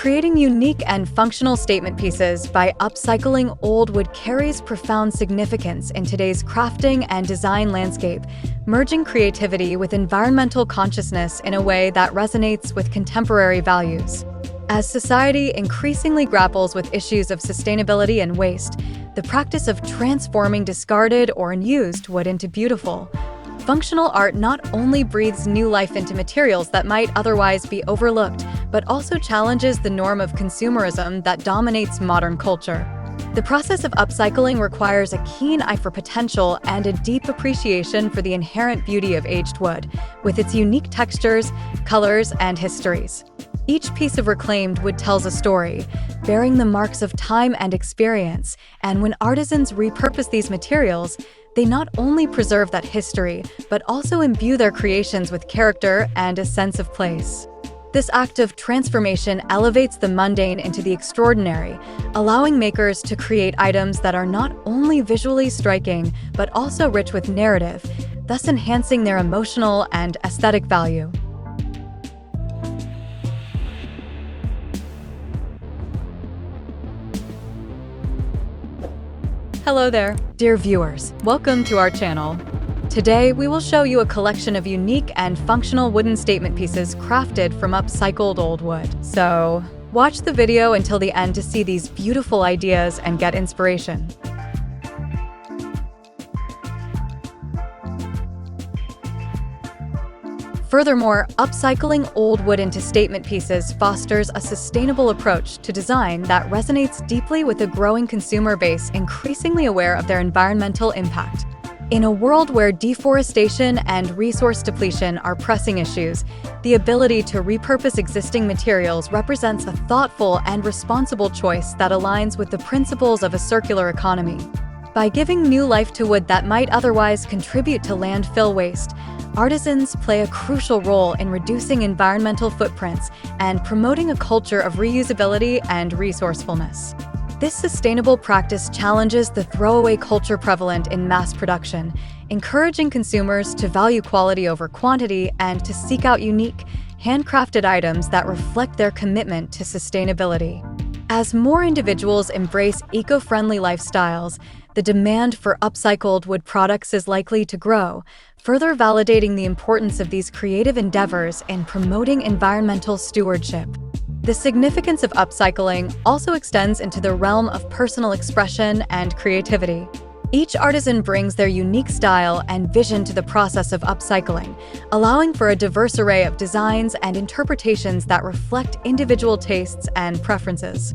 Creating unique and functional statement pieces by upcycling old wood carries profound significance in today's crafting and design landscape, merging creativity with environmental consciousness in a way that resonates with contemporary values. As society increasingly grapples with issues of sustainability and waste, the practice of transforming discarded or unused wood into beautiful, functional art not only breathes new life into materials that might otherwise be overlooked, but also challenges the norm of consumerism that dominates modern culture. The process of upcycling requires a keen eye for potential and a deep appreciation for the inherent beauty of aged wood, with its unique textures, colors, and histories. Each piece of reclaimed wood tells a story, bearing the marks of time and experience, and when artisans repurpose these materials, they not only preserve that history, but also imbue their creations with character and a sense of place. This act of transformation elevates the mundane into the extraordinary, allowing makers to create items that are not only visually striking, but also rich with narrative, thus enhancing their emotional and aesthetic value. Hello there, dear viewers. Welcome to our channel. Today, we will show you a collection of unique and functional wooden statement pieces crafted from upcycled old wood. So, watch the video until the end to see these beautiful ideas and get inspiration. Furthermore, upcycling old wood into statement pieces fosters a sustainable approach to design that resonates deeply with a growing consumer base increasingly aware of their environmental impact. In a world where deforestation and resource depletion are pressing issues, the ability to repurpose existing materials represents a thoughtful and responsible choice that aligns with the principles of a circular economy. By giving new life to wood that might otherwise contribute to landfill waste, artisans play a crucial role in reducing environmental footprints and promoting a culture of reusability and resourcefulness. This sustainable practice challenges the throwaway culture prevalent in mass production, encouraging consumers to value quality over quantity and to seek out unique, handcrafted items that reflect their commitment to sustainability. As more individuals embrace eco-friendly lifestyles, the demand for upcycled wood products is likely to grow, further validating the importance of these creative endeavors in promoting environmental stewardship. The significance of upcycling also extends into the realm of personal expression and creativity. Each artisan brings their unique style and vision to the process of upcycling, allowing for a diverse array of designs and interpretations that reflect individual tastes and preferences.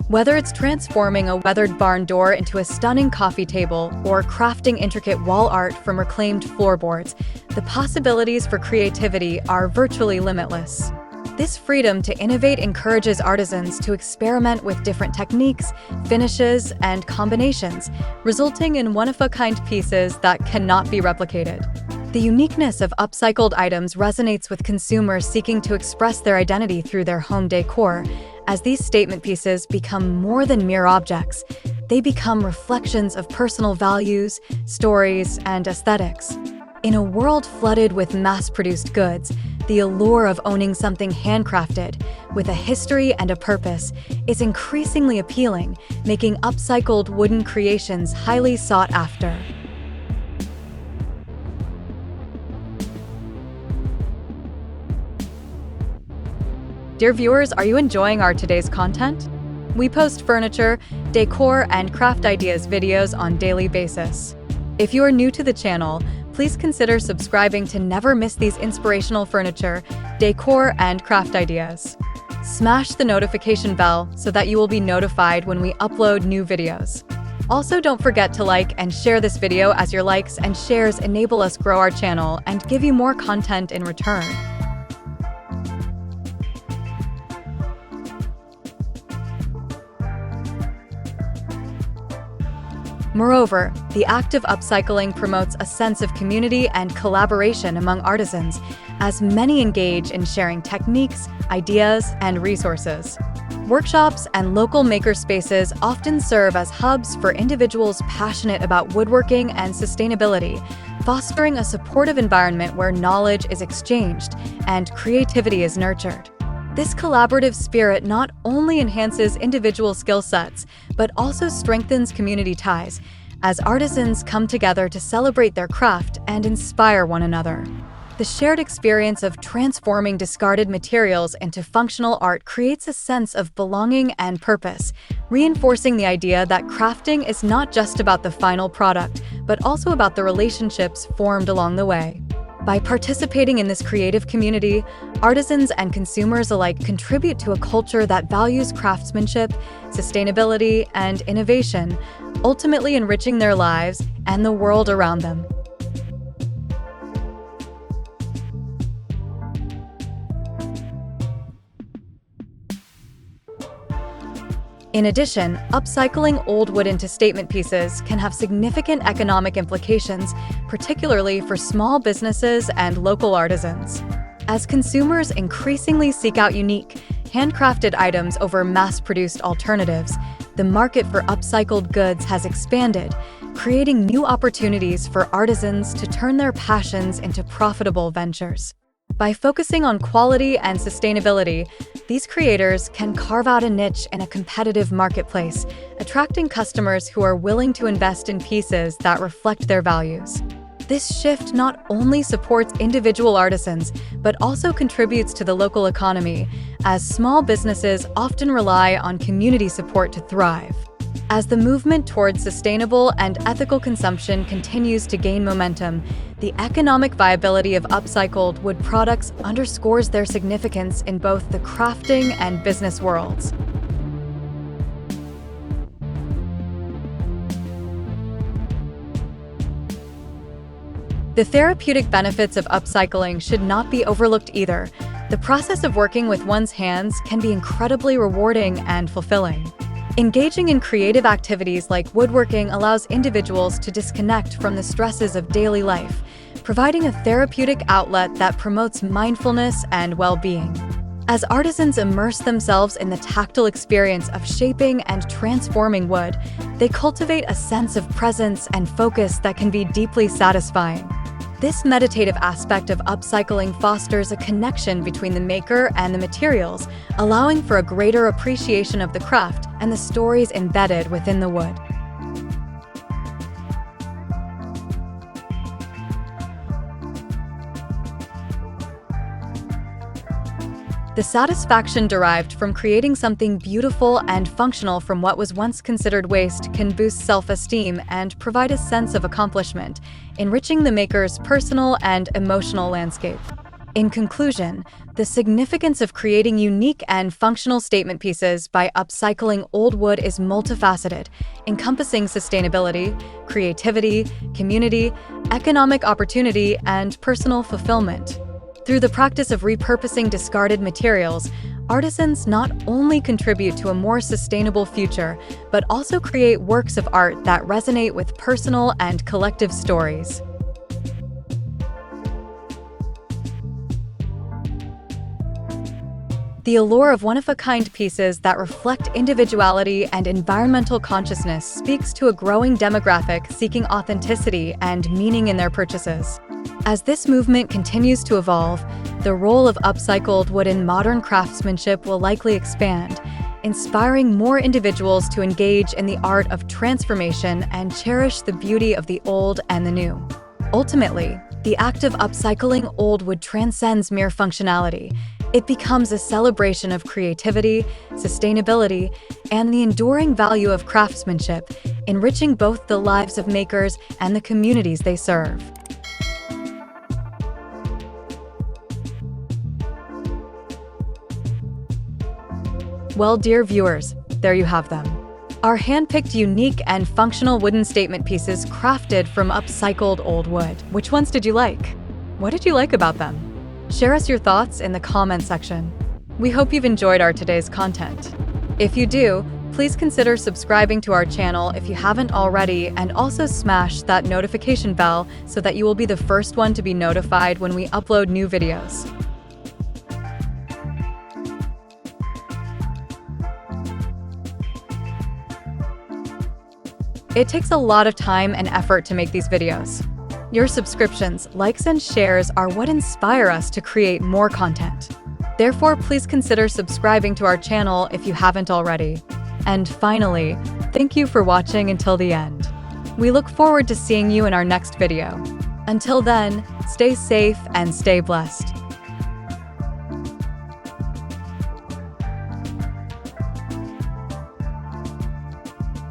Whether it's transforming a weathered barn door into a stunning coffee table or crafting intricate wall art from reclaimed floorboards, the possibilities for creativity are virtually limitless. This freedom to innovate encourages artisans to experiment with different techniques, finishes, and combinations, resulting in one-of-a-kind pieces that cannot be replicated. The uniqueness of upcycled items resonates with consumers seeking to express their identity through their home decor. As these statement pieces become more than mere objects, they become reflections of personal values, stories, and aesthetics. In a world flooded with mass-produced goods, the allure of owning something handcrafted, with a history and a purpose, is increasingly appealing, making upcycled wooden creations highly sought after. Dear viewers, are you enjoying our today's content? We post furniture, decor, and craft ideas videos on a daily basis. If you are new to the channel, please consider subscribing to never miss these inspirational furniture, decor, and craft ideas. Smash the notification bell so that you will be notified when we upload new videos. Also, don't forget to like and share this video, as your likes and shares enable us grow our channel and give you more content in return. Moreover, the act of upcycling promotes a sense of community and collaboration among artisans, as many engage in sharing techniques, ideas, and resources. Workshops and local makerspaces often serve as hubs for individuals passionate about woodworking and sustainability, fostering a supportive environment where knowledge is exchanged and creativity is nurtured. This collaborative spirit not only enhances individual skill sets, but also strengthens community ties, as artisans come together to celebrate their craft and inspire one another. The shared experience of transforming discarded materials into functional art creates a sense of belonging and purpose, reinforcing the idea that crafting is not just about the final product, but also about the relationships formed along the way. By participating in this creative community, artisans and consumers alike contribute to a culture that values craftsmanship, sustainability, and innovation, ultimately enriching their lives and the world around them. In addition, upcycling old wood into statement pieces can have significant economic implications, particularly for small businesses and local artisans. As consumers increasingly seek out unique, handcrafted items over mass-produced alternatives, the market for upcycled goods has expanded, creating new opportunities for artisans to turn their passions into profitable ventures. By focusing on quality and sustainability, these creators can carve out a niche in a competitive marketplace, attracting customers who are willing to invest in pieces that reflect their values. This shift not only supports individual artisans, but also contributes to the local economy, as small businesses often rely on community support to thrive. As the movement towards sustainable and ethical consumption continues to gain momentum, the economic viability of upcycled wood products underscores their significance in both the crafting and business worlds. The therapeutic benefits of upcycling should not be overlooked either. The process of working with one's hands can be incredibly rewarding and fulfilling. Engaging in creative activities like woodworking allows individuals to disconnect from the stresses of daily life, providing a therapeutic outlet that promotes mindfulness and well-being. As artisans immerse themselves in the tactile experience of shaping and transforming wood, they cultivate a sense of presence and focus that can be deeply satisfying. This meditative aspect of upcycling fosters a connection between the maker and the materials, allowing for a greater appreciation of the craft and the stories embedded within the wood. The satisfaction derived from creating something beautiful and functional from what was once considered waste can boost self-esteem and provide a sense of accomplishment, enriching the maker's personal and emotional landscape. In conclusion, the significance of creating unique and functional statement pieces by upcycling old wood is multifaceted, encompassing sustainability, creativity, community, economic opportunity, and personal fulfillment. Through the practice of repurposing discarded materials, artisans not only contribute to a more sustainable future, but also create works of art that resonate with personal and collective stories. The allure of one-of-a-kind pieces that reflect individuality and environmental consciousness speaks to a growing demographic seeking authenticity and meaning in their purchases. As this movement continues to evolve, the role of upcycled wood in modern craftsmanship will likely expand, inspiring more individuals to engage in the art of transformation and cherish the beauty of the old and the new. Ultimately, the act of upcycling old wood transcends mere functionality. It becomes a celebration of creativity, sustainability, and the enduring value of craftsmanship, enriching both the lives of makers and the communities they serve. Well, dear viewers, there you have them. Our hand-picked, unique, and functional wooden statement pieces crafted from upcycled old wood. Which ones did you like? What did you like about them? Share us your thoughts in the comment section. We hope you've enjoyed our today's content. If you do, please consider subscribing to our channel if you haven't already, and also smash that notification bell so that you will be the first one to be notified when we upload new videos. It takes a lot of time and effort to make these videos. Your subscriptions, likes, and shares are what inspire us to create more content. Therefore, please consider subscribing to our channel if you haven't already. And finally, thank you for watching until the end. We look forward to seeing you in our next video. Until then, stay safe and stay blessed.